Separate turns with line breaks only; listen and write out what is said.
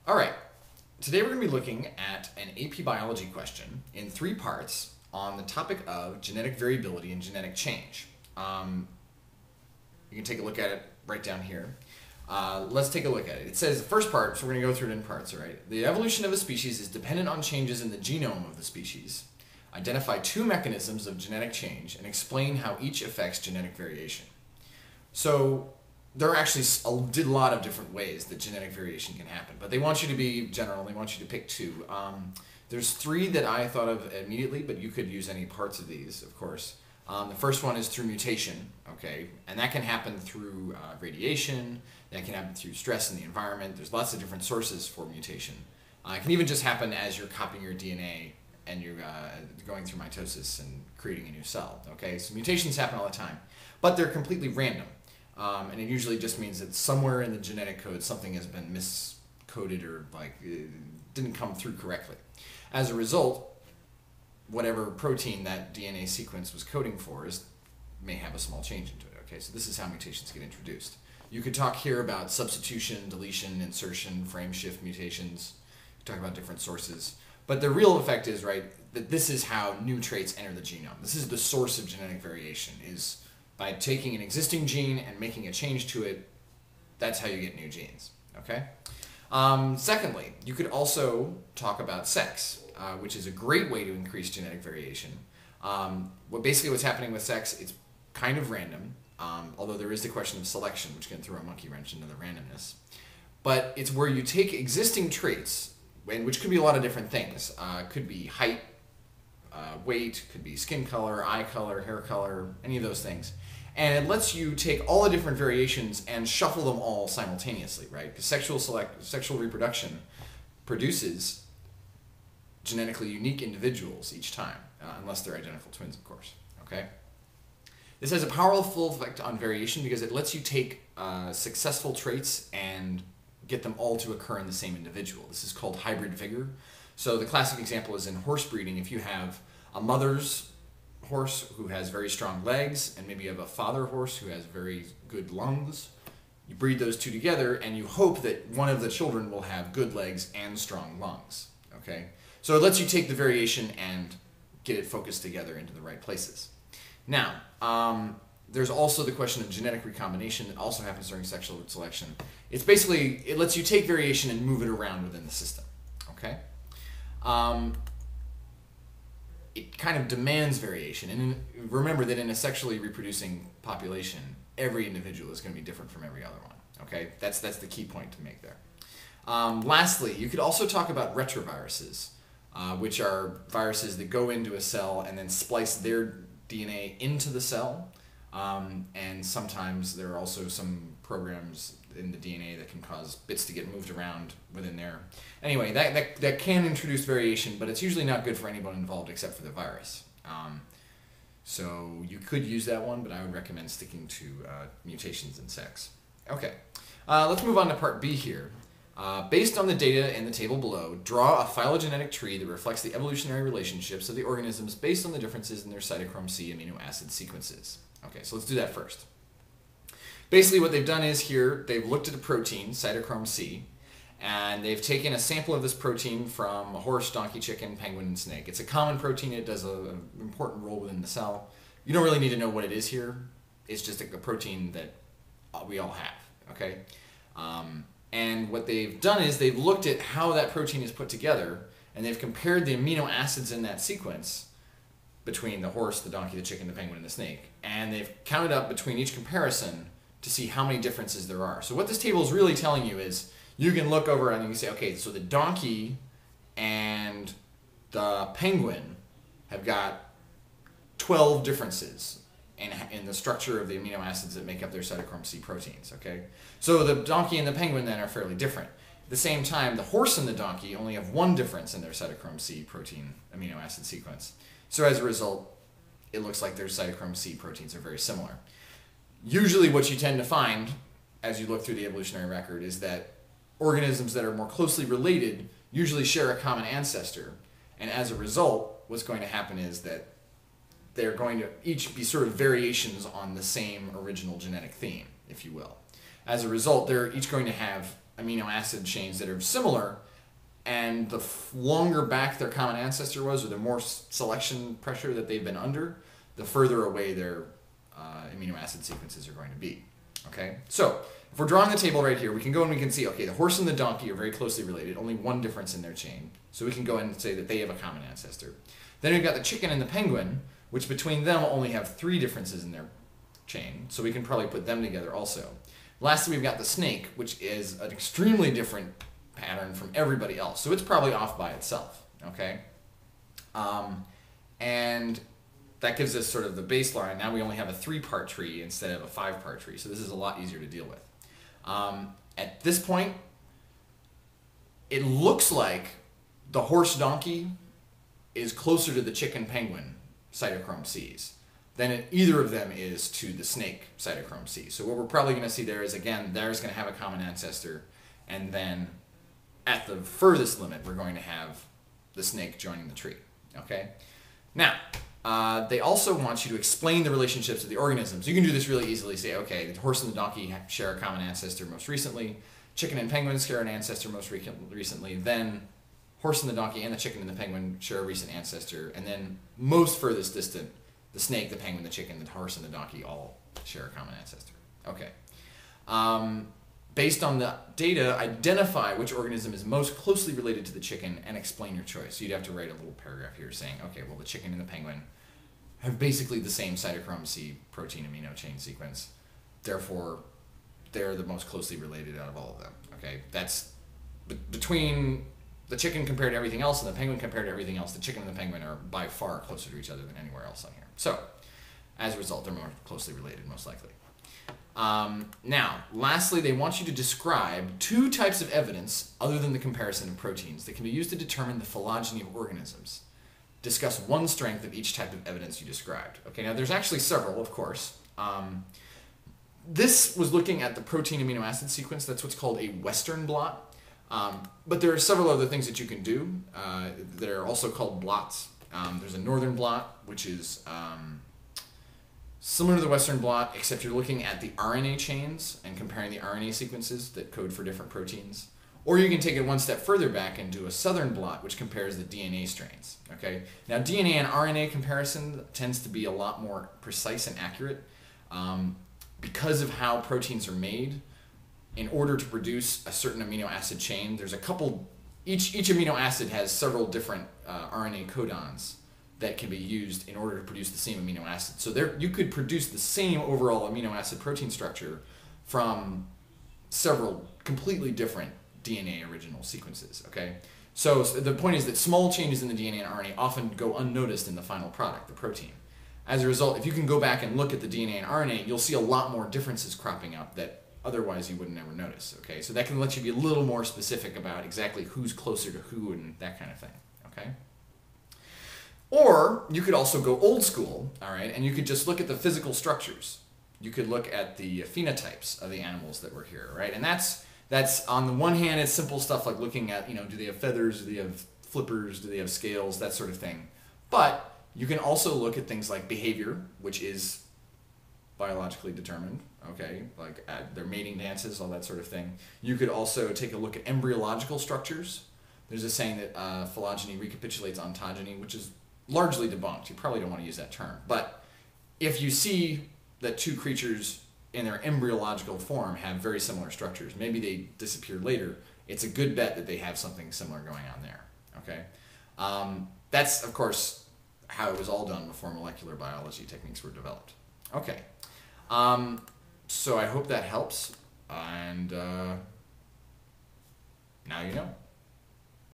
All right, today we're going to be looking at an AP Biology question in 3 parts on the topic of genetic variability and genetic change. You can take a look at it right down here. Let's take a look at it. It says the first part, so we're going to go through it in parts, all right? The evolution of a species is dependent on changes in the genome of the species. Identify 2 mechanisms of genetic change and explain how each affects genetic variation. So there are actually a lot of different ways that genetic variation can happen, but they want you to be general. They want you to pick 2. There's 3 that I thought of immediately, but you could use any parts of these, of course. The first one is through mutation, okay, and that can happen through radiation. That can happen through stress in the environment. There's lots of different sources for mutation. It can even just happen as you're copying your DNA and you're going through mitosis and creating a new cell, okay? So mutations happen all the time, but they're completely random. And it usually just means that somewhere in the genetic code something has been miscoded or didn't come through correctly. As a result, whatever protein that DNA sequence was coding for may have a small change into it. Okay, so this is how mutations get introduced. You could talk here about substitution, deletion, insertion, frame shift mutations. Talk about different sources. But the real effect is, right, that this is how new traits enter the genome. This is the source of genetic variation, is by taking an existing gene and making a change to it. That's how you get new genes, okay? Secondly, you could also talk about sex, which is a great way to increase genetic variation. Basically what's happening with sex, it's kind of random, although there is the question of selection, which can throw a monkey wrench into the randomness. But it's where you take existing traits, and which could be a lot of different things. Could be height, weight, could be skin color, eye color, hair color, any of those things. And it lets you take all the different variations and shuffle them all simultaneously, right? Because sexual reproduction produces genetically unique individuals each time, unless they're identical twins, of course, okay? This has a powerful effect on variation because it lets you take successful traits and get them all to occur in the same individual. This is called hybrid vigor. So the classic example is in horse breeding. If you have a mother's horse who has very strong legs, and maybe you have a father horse who has very good lungs, you breed those 2 together, and you hope that one of the children will have good legs and strong lungs, okay? So it lets you take the variation and get it focused together into the right places. Now, there's also the question of genetic recombination that also happens during sexual selection. It's basically, it lets you take variation and move it around within the system, okay? It kind of demands variation. And remember that in a sexually reproducing population, every individual is going to be different from every other one, okay? That's the key point to make there. Lastly, you could also talk about retroviruses, which are viruses that go into a cell and then splice their DNA into the cell. And sometimes there are also some programs in the DNA that can cause bits to get moved around within there. Anyway, that can introduce variation, but it's usually not good for anyone involved except for the virus. So you could use that one, but I would recommend sticking to mutations in sex. Okay, let's move on to part B here. Based on the data in the table below, draw a phylogenetic tree that reflects the evolutionary relationships of the organisms based on the differences in their cytochrome C amino acid sequences. Okay, so let's do that first. Basically what they've done is here, they've looked at a protein, cytochrome C, and they've taken a sample of this protein from a horse, donkey, chicken, penguin, and snake. It's a common protein. It does an important role within the cell. You don't really need to know what it is here. It's just a protein that we all have, okay? And what they've done is they've looked at how that protein is put together, and they've compared the amino acids in that sequence between the horse, the donkey, the chicken, the penguin, and the snake. And they've counted up between each comparison to see how many differences there are. So what this table is really telling you is you can look over and you can say, okay, so the donkey and the penguin have got 12 differences in the structure of the amino acids that make up their cytochrome C proteins, okay? So the donkey and the penguin then are fairly different. At the same time, the horse and the donkey only have 1 difference in their cytochrome C protein amino acid sequence. So as a result, it looks like their cytochrome C proteins are very similar. Usually what you tend to find as you look through the evolutionary record is that organisms that are more closely related usually share a common ancestor, and as a result, what's going to happen is that they're going to each be sort of variations on the same original genetic theme, if you will. As a result, they're each going to have amino acid chains that are similar, and the longer back their common ancestor was, or the more selection pressure that they've been under, the further away their amino acid sequences are going to be. Okay, so if we're drawing the table right here, we can go and we can see, okay, the horse and the donkey are very closely related, only one difference in their chain. So we can go ahead and say that they have a common ancestor. Then we've got the chicken and the penguin, which between them only have 3 differences in their chain. So we can probably put them together also. Lastly, we've got the snake, which is an extremely different pattern from everybody else. So it's probably off by itself, okay? And that gives us sort of the baseline. Now we only have a 3-part tree instead of a 5-part tree. So this is a lot easier to deal with. At this point, it looks like the horse-donkey is closer to the chicken-penguin cytochrome Cs than either of them is to the snake cytochrome C. So what we're probably going to see there is, again, there's going to have a common ancestor, and then at the furthest limit, we're going to have the snake joining the tree. Okay? Now, they also want you to explain the relationships of the organisms. You can do this really easily. Say, okay, the horse and the donkey share a common ancestor most recently. Chicken and penguin share an ancestor most recently. Then horse and the donkey and the chicken and the penguin share a recent ancestor. And then most furthest distant, the snake, the penguin, the chicken, the horse, and the donkey all share a common ancestor. Okay. Based on the data, identify which organism is most closely related to the chicken and explain your choice. So you'd have to write a little paragraph here saying, okay, well, the chicken and the penguin have basically the same cytochrome C protein amino chain sequence. Therefore, they're the most closely related out of all of them. Okay, that's between the chicken compared to everything else and the penguin compared to everything else. The chicken and the penguin are by far closer to each other than anywhere else on here. So, as a result, they're more closely related, most likely. Now, lastly, they want you to describe 2 types of evidence other than the comparison of proteins that can be used to determine the phylogeny of organisms. Discuss one strength of each type of evidence you described. Okay, now there's actually several, of course. This was looking at the protein amino acid sequence. That's what's called a Western blot. But there are several other things that you can do that are also called blots. There's a Northern blot, which is similar to the Western blot, except you're looking at the RNA chains and comparing the RNA sequences that code for different proteins. Or you can take it one step further back and do a Southern blot, which compares the DNA strains. Okay. Now, DNA and RNA comparison tends to be a lot more precise and accurate because of how proteins are made. In order to produce a certain amino acid chain, there's a couple. Each amino acid has several different RNA codons that can be used in order to produce the same amino acid. So there, you could produce the same overall amino acid protein structure from several completely different DNA original sequences, okay? So the point is that small changes in the DNA and RNA often go unnoticed in the final product, the protein. As a result, if you can go back and look at the DNA and RNA, you'll see a lot more differences cropping up that otherwise you wouldn't ever notice, okay? So that can let you be a little more specific about exactly who's closer to who and that kind of thing, okay? Or you could also go old school, all right, and you could just look at the physical structures. You could look at the phenotypes of the animals that were here, right? And that's on the one hand, it's simple stuff like looking at, do they have feathers, do they have flippers, do they have scales, that sort of thing. But you can also look at things like behavior, which is biologically determined, okay, like their mating dances, all that sort of thing. You could also take a look at embryological structures. There's a saying that phylogeny recapitulates ontogeny, which is largely debunked. You probably don't want to use that term. But if you see that 2 creatures in their embryological form have very similar structures, maybe they disappeared later, it's a good bet that they have something similar going on there, okay? That's, of course, how it was all done before molecular biology techniques were developed. Okay, so I hope that helps, and now you know.